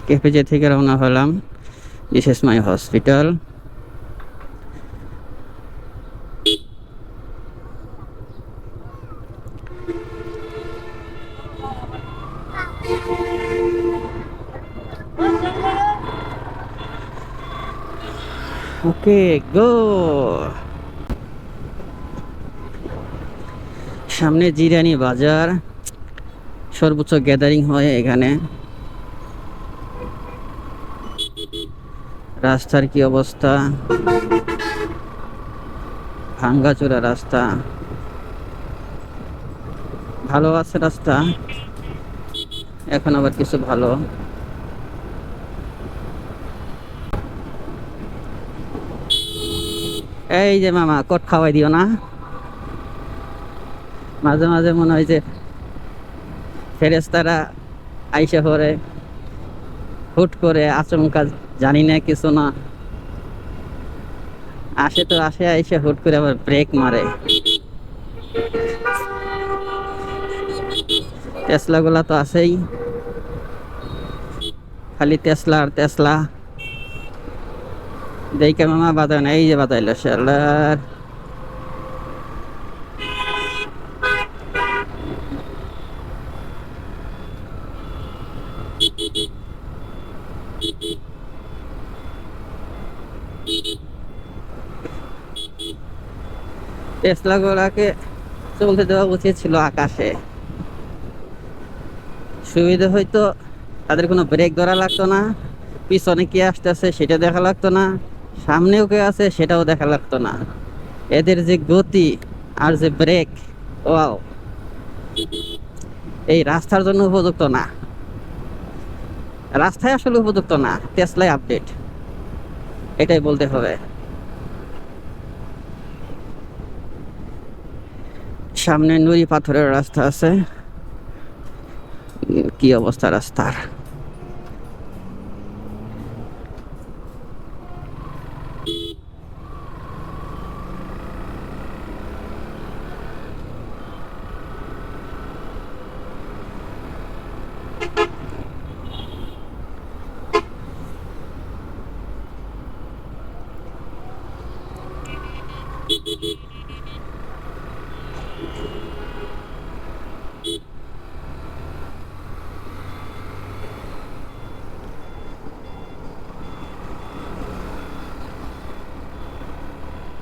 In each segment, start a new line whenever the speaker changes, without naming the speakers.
KPJ থেকে রওনা হলাম। This is my hospital. Okay, go. সামনে জিরানি বাজার, সর্বোচ্চ গ্যাদারিং হয় এখানে। রাস্তার কি অবস্থা, ভাঙ্গাচোরা রাস্তা। ভালো আছে রাস্তা, এখন আবার কিছু ভালো। এই যে মামা, কট খাওয়াই দিও না। মাঝে মাঝে মনে হয় যে ফেরেশতারা আইসা পরে হুট করে আচমকা, জানি না কিছু না, আসে তো আসে, আইসা হুট করে আবার ব্রেক মারে। টেসলা গুলা তো আছেই, খালি টেসলা আর টেসলা। দেখে মামা বাদায় না, এই যে বাদাইলো শালার। টেসলা গুলাকে চলতে দেওয়া উচিত ছিল আকাশে, সুবিধা হয়তো। তাদের কোনো ব্রেক ধরা লাগতো না, পিছনে কে আসতেছে সেটা দেখা লাগতো না, সামনেও কে আছে সেটাও দেখা লাগতো না। এদের যে গতি আর যে ব্রেক, ওয়াও! এই রাস্তার জন্য উপযুক্ত না, রাস্তায় আসলে উপযুক্ত না, টেসলাই আপডেট, এটাই বলতে হবে। সামনে নুড়ি পাথরের রাস্তা আছে। কি অবস্থা রাস্তার!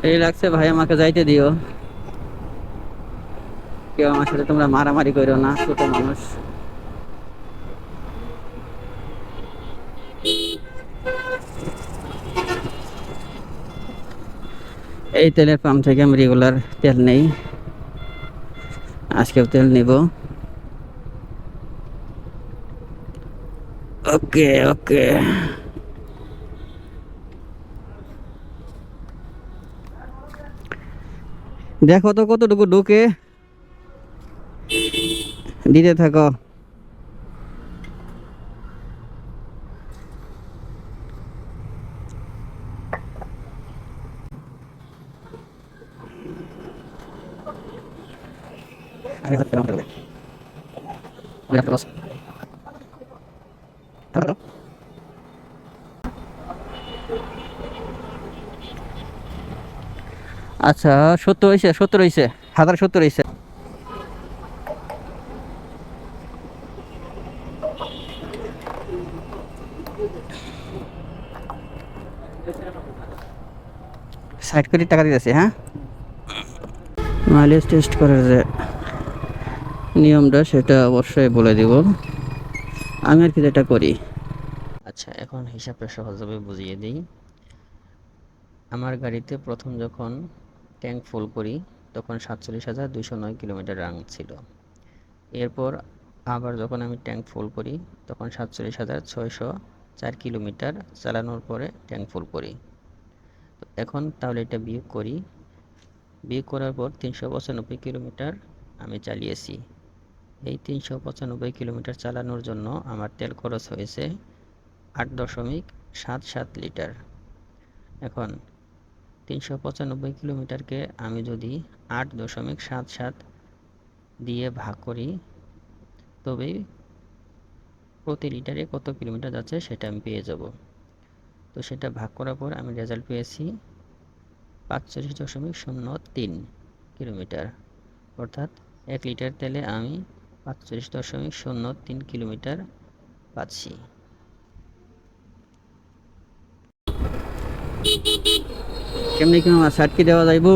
এই লাগছে ভাই, আমাকে যাইতে দিও। কেউ আমার সাথে তোমরা মারামারি করো না, ছোট মানুষ। এই তেলের পাম্প থেকে আমি রেগুলার তেল নেই, আজকেও তেল নিব। ওকে ওকে। দেখো তো কতটুকু ঢুকে, দিতে থাকো। আচ্ছা, 70 হয়েছে, 70 হয়েছে, 1070 হয়েছে। সাইড করে টাকা দিতেছে, হ্যাঁ। মাইলেজ টেস্ট করার যে নিয়মটা সেটা অবশ্যই বলে দিব, আমি আর কি যেটা করি। আচ্ছা, এখন হিসাবটা সহজভাবে বুঝিয়ে দিই। আমার গাড়িতে প্রথম যখন ট্যাঙ্ক ফুল করি তখন 47,209 কিলোমিটার রান ছিল। এরপর আবার যখন আমি ট্যাঙ্ক ফুল করি তখন 47,604 কিলোমিটার চালানোর পরে ট্যাঙ্ক ফুল করি। তো এখন তাহলে এটা বিয়োগ করি, বিয়োগ করার পর 395 কিলোমিটার আমি চালিয়েছি। এই 395 কিলোমিটার চালানোর জন্য আমার তেল খরচ হয়েছে 8.77 লিটার। এখন 395 কিলোমিটারকে আমি যদি 8.77 দিয়ে ভাগ করি তবেই প্রতি লিটারে কত কিলোমিটার যাচ্ছে সেটা আমি পেয়ে যাব। তো সেটা ভাগ করার পর আমি রেজাল্ট পেয়েছি ৪৫.০৩ কিলোমিটার। অর্থাৎ ১ লিটার তেলে আমি ৪৫.০৩ কিলোমিটার পাচ্ছি। কেমনি কি আমার ষাট কি দেওয়া যাইব?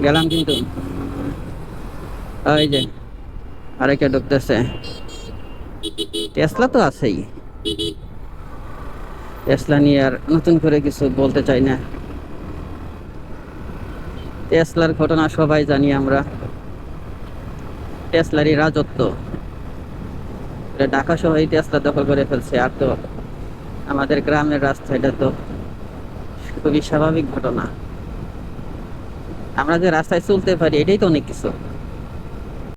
গেলাম কিন্তু ওই যে আরেকটা ঢুকতেছে। টেসলা তো আছেই, টেসলা নিয়ে আর নতুন করে কিছু বলতে চাই না। টেসলার ঘটনা সবাই জানি আমরা, টেসলারই রাজত্ব। ঢাকা শহরে টেসলা দখল করে ফেলছে, আর তো আমাদের গ্রামের রাস্তা, এটা তো খুবই স্বাভাবিক ঘটনা। আমরা যে রাস্তায় চলতে পারি এটাই তো অনেক কিছু।